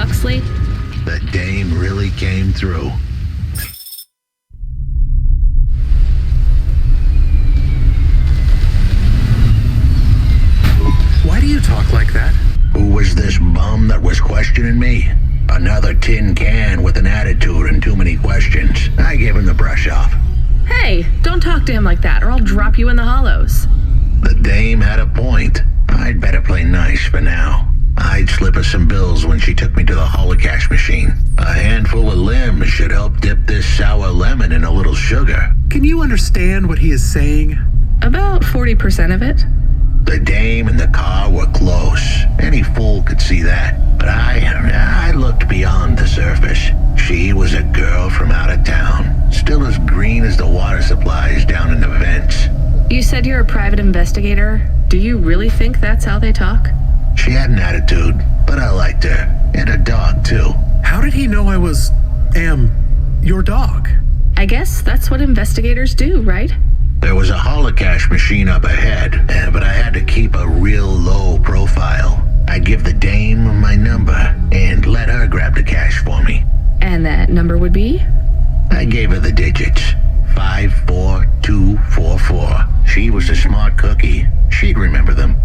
Huxley? The dame really came through. Why do you talk like that? Who was this bum that was questioning me? Another tin can with an attitude and too many questions. I gave him the brush off. Hey, don't talk to him like that or I'll drop you in the hollows. The dame had a point. I'd better play nice for now. I'd slip her some bills when she took me to the holocaust machine. A handful of limbs should help dip this sour lemon in a little sugar. Can you understand what he is saying? About 40% of it. The dame and the car were close. Any fool could see that. But I looked beyond the surface. She was a girl from out of town, still as green as the water supplies down in the vents. You said you're a private investigator. Do you really think that's how they talk? She had an attitude, but I liked her. And a dog, too. How did he know I am your dog? I guess that's what investigators do, right? There was a holocaust machine up ahead, but I had to keep a real low profile. I'd give the dame my number and let her grab the cash for me. And that number would be? I gave her the digits. 54244. She was a smart cookie. She'd remember them.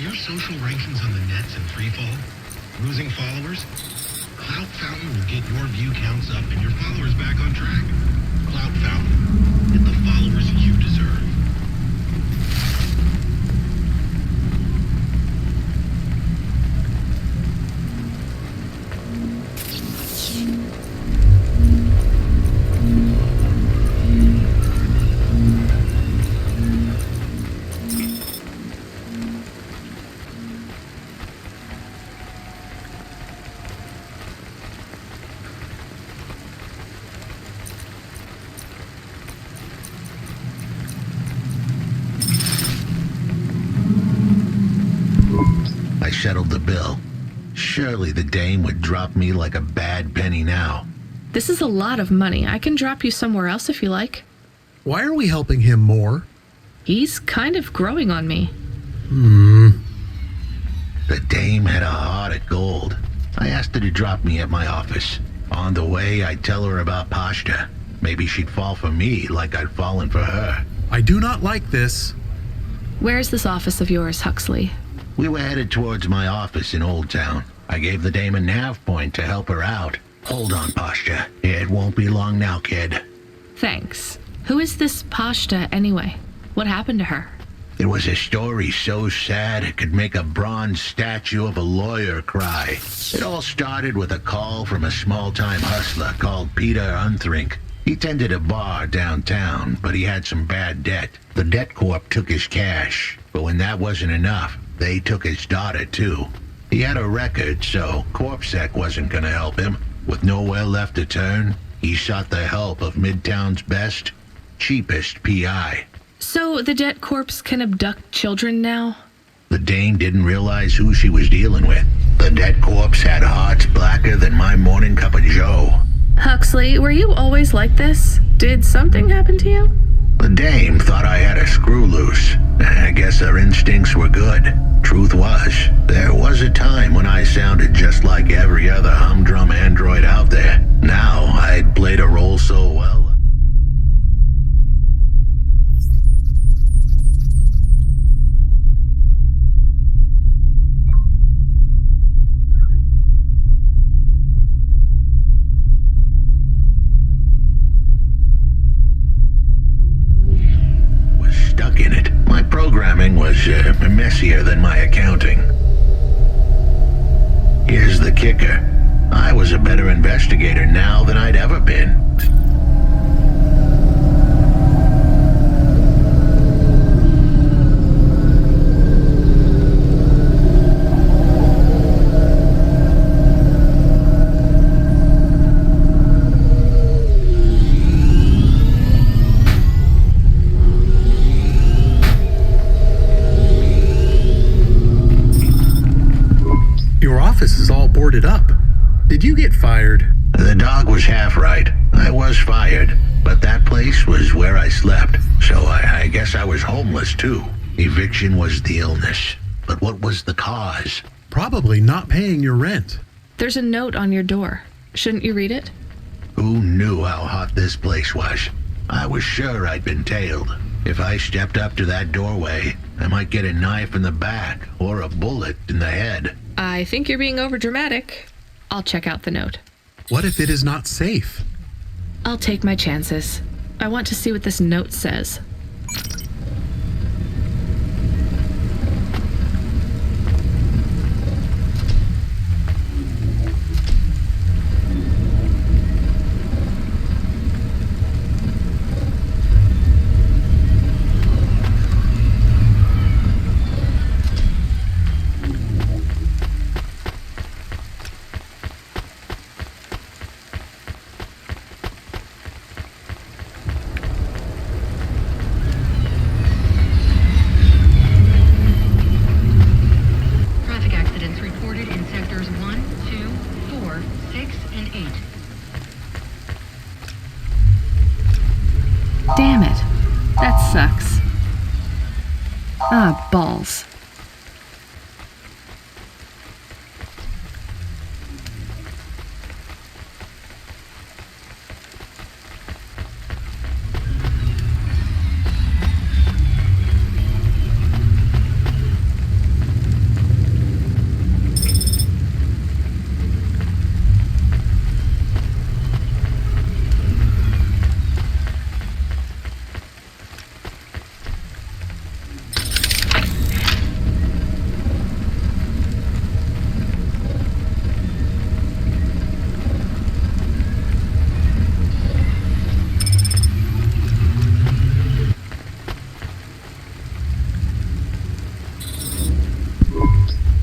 your social rankings on the nets in freefall? Losing followers? Cloud Fountain will get your view counts up and your followers back on track. Cloud Fountain. Get the followers you deserve. settled the bill. Surely the dame would drop me like a bad penny now. This is a lot of money. I can drop you somewhere else if you like. Why are we helping him more? He's kind of growing on me. The dame had a heart of gold. I asked her to drop me at my office. On the way, I'd tell her about Pashta. Maybe she'd fall for me like I'd fallen for her. I do not like this. Where's this office of yours, Huxley? We were headed towards my office in Old Town. I gave the dame a nav point to help her out. Hold on, Pashta. It won't be long now, kid. Thanks. Who is this Pashta anyway? What happened to her? It was a story so sad it could make a bronze statue of a lawyer cry. It all started with a call from a small-time hustler called Peter Unthrink. He tended a bar downtown, but he had some bad debt. The debt corp took his cash, but when that wasn't enough, they took his daughter too. He had a record, so CorpSec wasn't gonna help him. With nowhere left to turn, he sought the help of Midtown's best, cheapest P.I. So the debt corpse can abduct children now? The dame didn't realize who she was dealing with. The dead corpse had hearts blacker than my morning cup of joe. Huxley, were you always like this? Did something happen to you? The dame thought I had a screw loose. I guess her instincts were good. Truth was, there was a time when I sounded just like every other humdrum android out there. Now, I'd played a role so well. Stuck in it. My programming was messier than my accounting. Here's the kicker. I was a better investigator now than I'd ever been. Your office is all boarded up. Did you get fired? The dog was half right. I was fired, but that place was where I slept, so I guess I was homeless too. Eviction was the illness. But what was the cause? Probably not paying your rent. There's a note on your door. Shouldn't you read it? Who knew how hot this place was? I was sure I'd been tailed. If I stepped up to that doorway, I might get a knife in the back or a bullet in the head. I think you're being overdramatic. I'll check out the note. What if it is not safe? I'll take my chances. I want to see what this note says. Traffic accidents reported in sectors 1, 2, 4, 6, and 8. Damn it. That sucks. Ah, balls.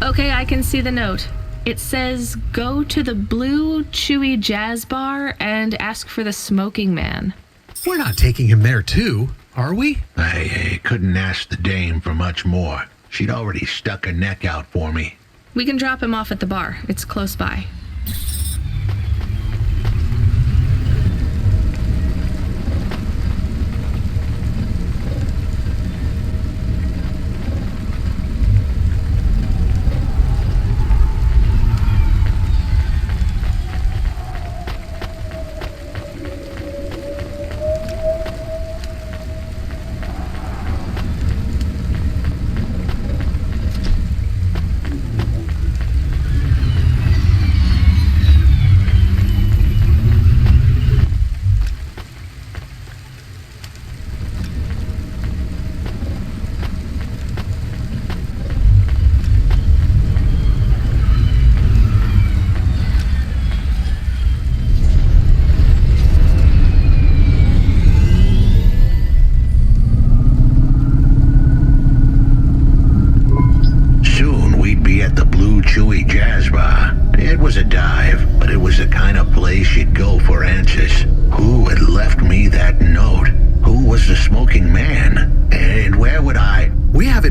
Okay, I can see the note. It says, go to the Blue Chewy Jazz Bar and ask for the smoking man. We're not taking him there too, are we? I couldn't ask the dame for much more. She'd already stuck her neck out for me. We can drop him off at the bar. It's close by.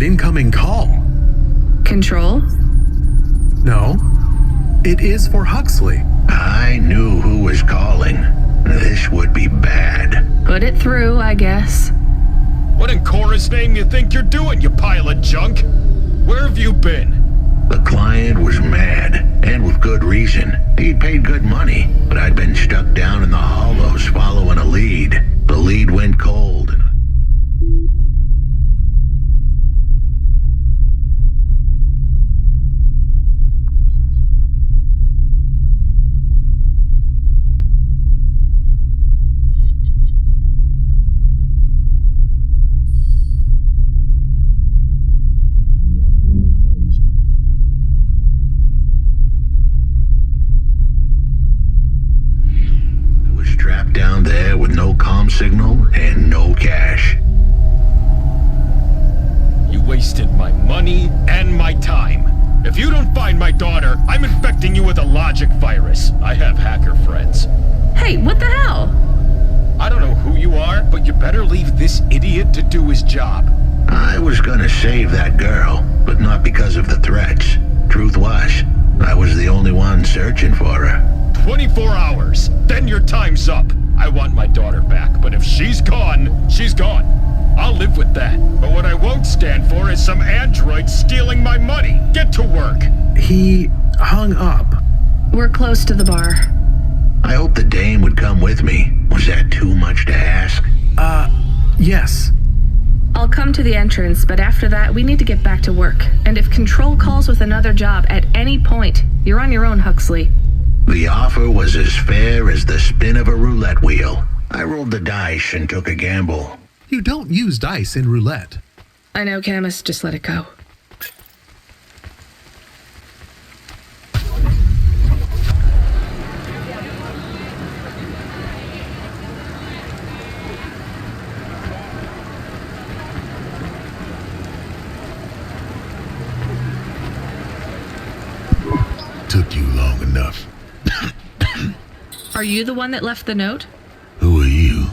Incoming call. Control? No. It is for Huxley. I knew who was calling. This would be bad. Put it through, I guess. What in Cora's name you think you're doing, you pile of junk? Where have you been? The client was mad, and with good reason. He'd paid good money, but I'd been stuck down in the hollows following a lead. The lead went cold, and down there with no comm signal and no cash. You wasted my money and my time. If you don't find my daughter, I'm infecting you with a logic virus. I have hacker friends. Hey, what the hell? I don't know who you are, but you better leave this idiot to do his job. I was gonna save that girl, but not because of the threats. Truth was, I was the only one searching for her. 24 hours, then your time's up. I want my daughter back, but if she's gone, she's gone. I'll live with that. But what I won't stand for is some android stealing my money. Get to work. He hung up. We're close to the bar. I hoped the dame would come with me. Was that too much to ask? Yes. I'll come to the entrance, but after that, we need to get back to work. And if Control calls with another job at any point, you're on your own, Huxley. The offer was as fair as the spin of a roulette wheel. I rolled the dice and took a gamble. You don't use dice in roulette. I know, Camus. Just let it go. Took you long enough. Are you the one that left the note? Who are you?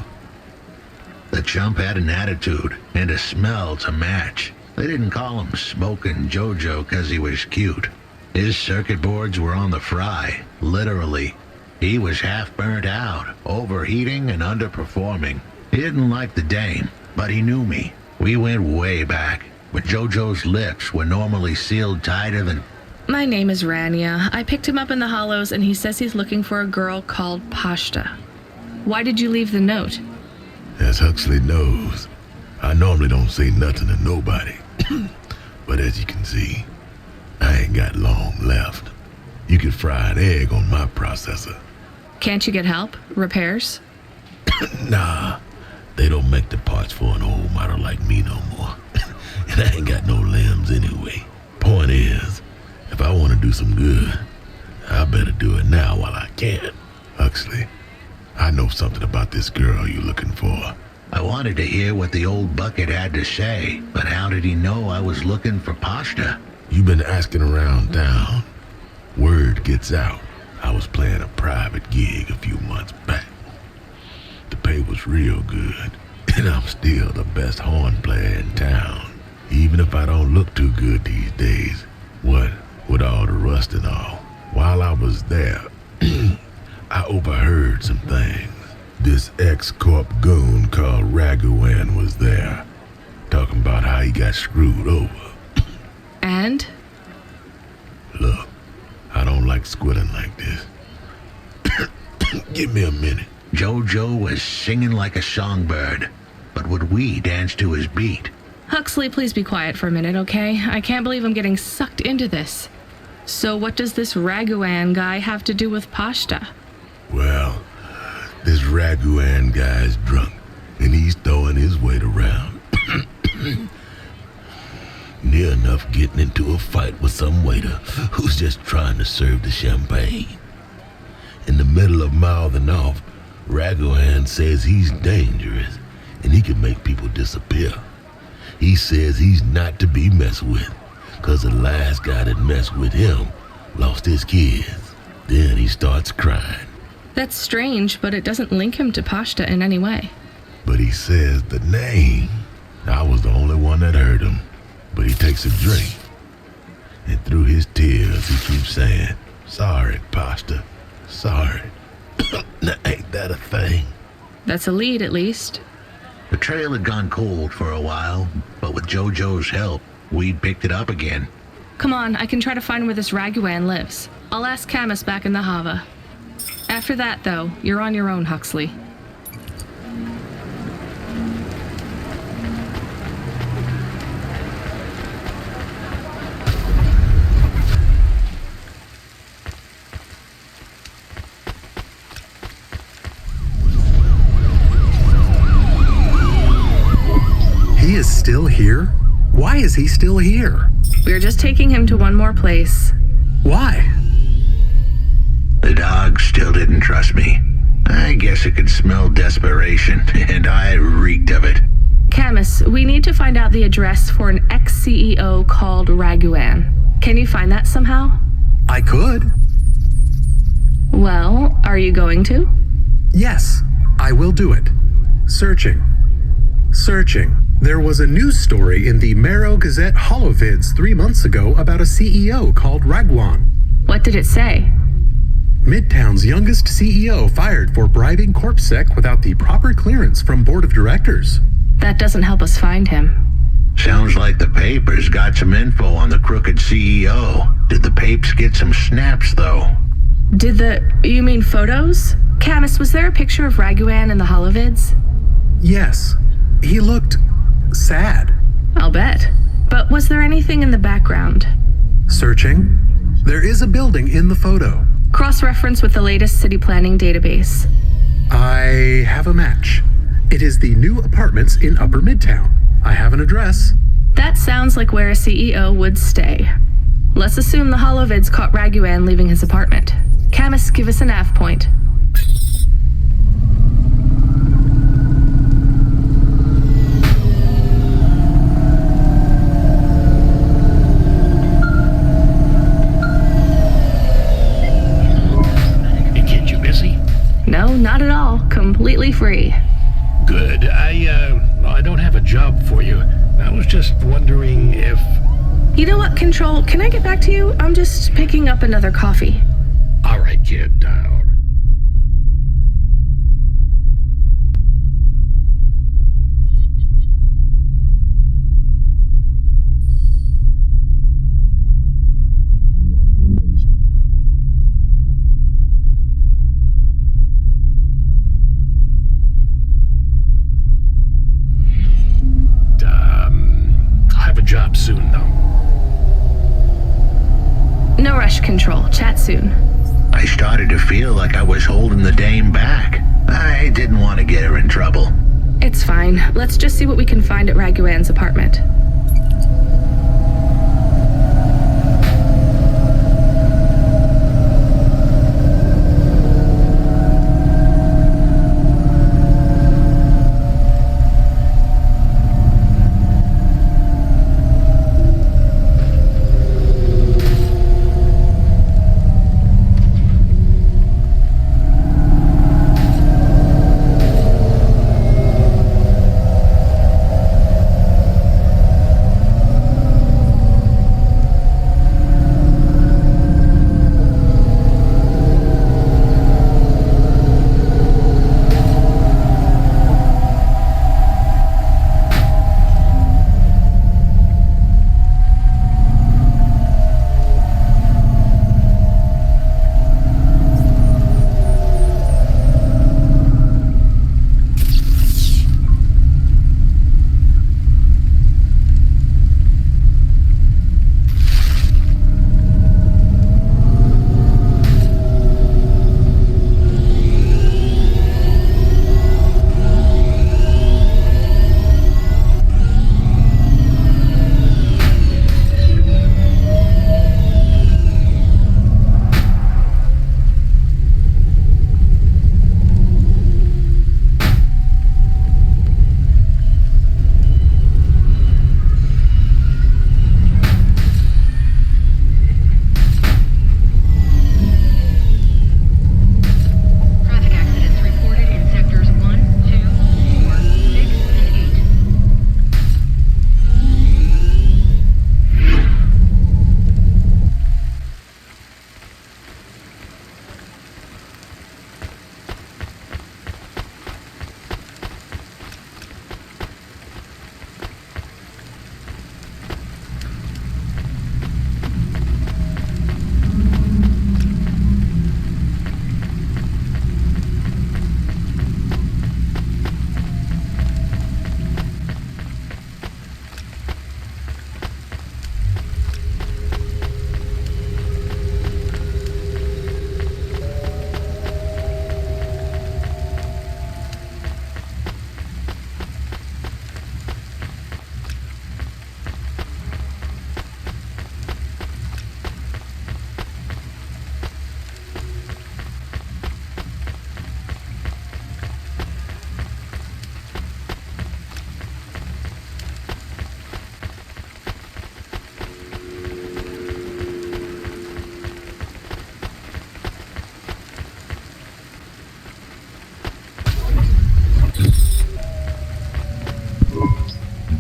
The chump had an attitude and a smell to match. They didn't call him Smokin' Jojo 'cause he was cute. His circuit boards were on the fry, literally. He was half burnt out, overheating and underperforming. He didn't like the dame, but he knew me. We went way back, but Jojo's lips were normally sealed tighter than... My name is Rania. I picked him up in the hollows, and he says he's looking for a girl called Pashta. Why did you leave the note? As Huxley knows, I normally don't say nothing to nobody. But as you can see, I ain't got long left. You can fry an egg on my processor. Can't you get help? Repairs? Nah, they don't make the parts for an old model like me no more. And I ain't got no limbs anyway. Point is, if I want to do some good, I better do it now while I can. Huxley, I know something about this girl you're looking for. I wanted to hear what the old bucket had to say, but how did he know I was looking for Pashta? You've been asking around town. Word gets out. I was playing a private gig a few months back. The pay was real good, and I'm still the best horn player in town. Even if I don't look too good these days. What? with all the rust and all. While I was there, I overheard some things. This ex-corp goon called Raguan was there, talking about how he got screwed over. And? Look, I don't like squilling like this. Give me a minute. Jojo was singing like a songbird, but would we dance to his beat? Huxley, please be quiet for a minute, okay? I can't believe I'm getting sucked into this. So what does this Raguan guy have to do with Pashta? Well, this Raguan guy's drunk, and he's throwing his weight around. Near enough getting into a fight with some waiter who's just trying to serve the champagne. In the middle of mouthing off, Raguan says he's dangerous, and he can make people disappear. He says he's not to be messed with, 'cause the last guy that messed with him lost his kids. Then he starts crying. That's strange, but it doesn't link him to Pashta in any way. But he says the name. I was the only one that heard him. But he takes a drink. And through his tears, he keeps saying, "Sorry, Pasta. Sorry." Now, ain't that a thing? That's a lead, at least. The trail had gone cold for a while, but with Jojo's help, we picked it up again. Come on, I can try to find where this Raguan lives. I'll ask Camus back in the Hava. After that, though, you're on your own, Huxley. He is still here? Why is he still here? We're just taking him to one more place. Why? The dog still didn't trust me. I guess it could smell desperation, and I reeked of it. Camus, we need to find out the address for an ex-CEO called Raguan. Can you find that somehow? I could. Well, are you going to? Yes, I will do it. Searching. There was a news story in the Marrow Gazette Holovids 3 months ago about a CEO called Raguan. What did it say? Midtown's youngest CEO fired for bribing CorpSec without the proper clearance from board of directors. That doesn't help us find him. Sounds like the papers got some info on the crooked CEO. Did the papes get some snaps, though? You mean photos? Camus, was there a picture of Raguan in the Holovids? Yes, he looked sad. I'll bet. But was there anything in the background? Searching. There is a building in the photo. Cross-reference with the latest city planning database. I have a match. It is the new apartments in Upper Midtown. I have an address. That sounds like where a CEO would stay. Let's assume the Holovids caught Raguan leaving his apartment. Camus, give us a nav point. No, not at all. Completely free. Good. I don't have a job for you. I was just wondering if... You know what, Control? Can I get back to you? I'm just picking up another coffee. All right, kid. All right. Job soon, though. No rush, Control. Chat soon. I started to feel like I was holding the dame back. I didn't want to get her in trouble. It's fine. Let's just see what we can find at Raguan's apartment.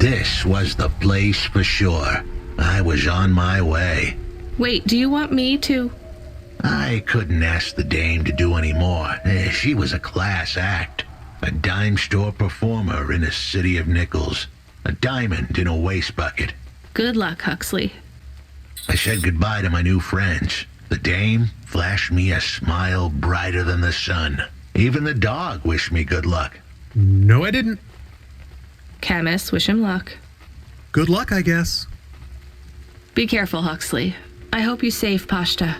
This was the place for sure. I was on my way. Wait, do you want me to... I couldn't ask the dame to do any more. She was a class act. A dime store performer in a city of nickels. A diamond in a waste bucket. Good luck, Huxley. I said goodbye to my new friends. The dame flashed me a smile brighter than the sun. Even the dog wished me good luck. No, I didn't. Camus, wish him luck. Good luck, I guess. Be careful, Huxley. I hope you save Pashta.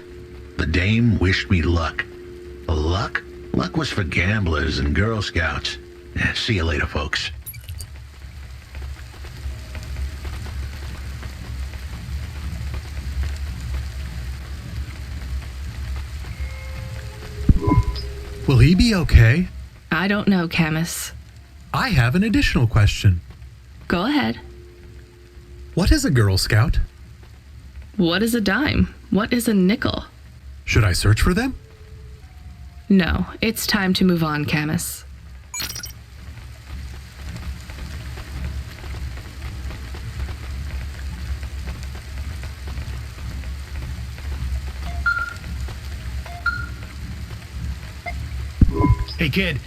The dame wished me luck. Luck? Luck was for gamblers and Girl Scouts. See you later, folks. Will he be okay? I don't know, Camus. I have an additional question. Go ahead. What is a Girl Scout? What is a dime? What is a nickel? Should I search for them? No, it's time to move on, Camus. Hey, kid,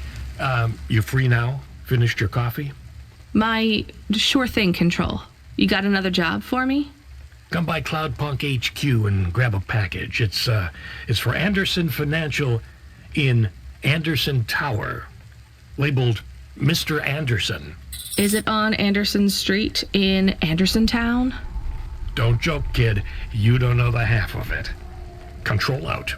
you free now? Finished your coffee? My sure thing control. You got another job for me? Come by Cloudpunk HQ and grab a package. It's for Anderson Financial in Anderson Tower, labeled Mr. Anderson. Is it on Anderson Street in Andersontown? Don't joke, kid. You don't know the half of it. Control out.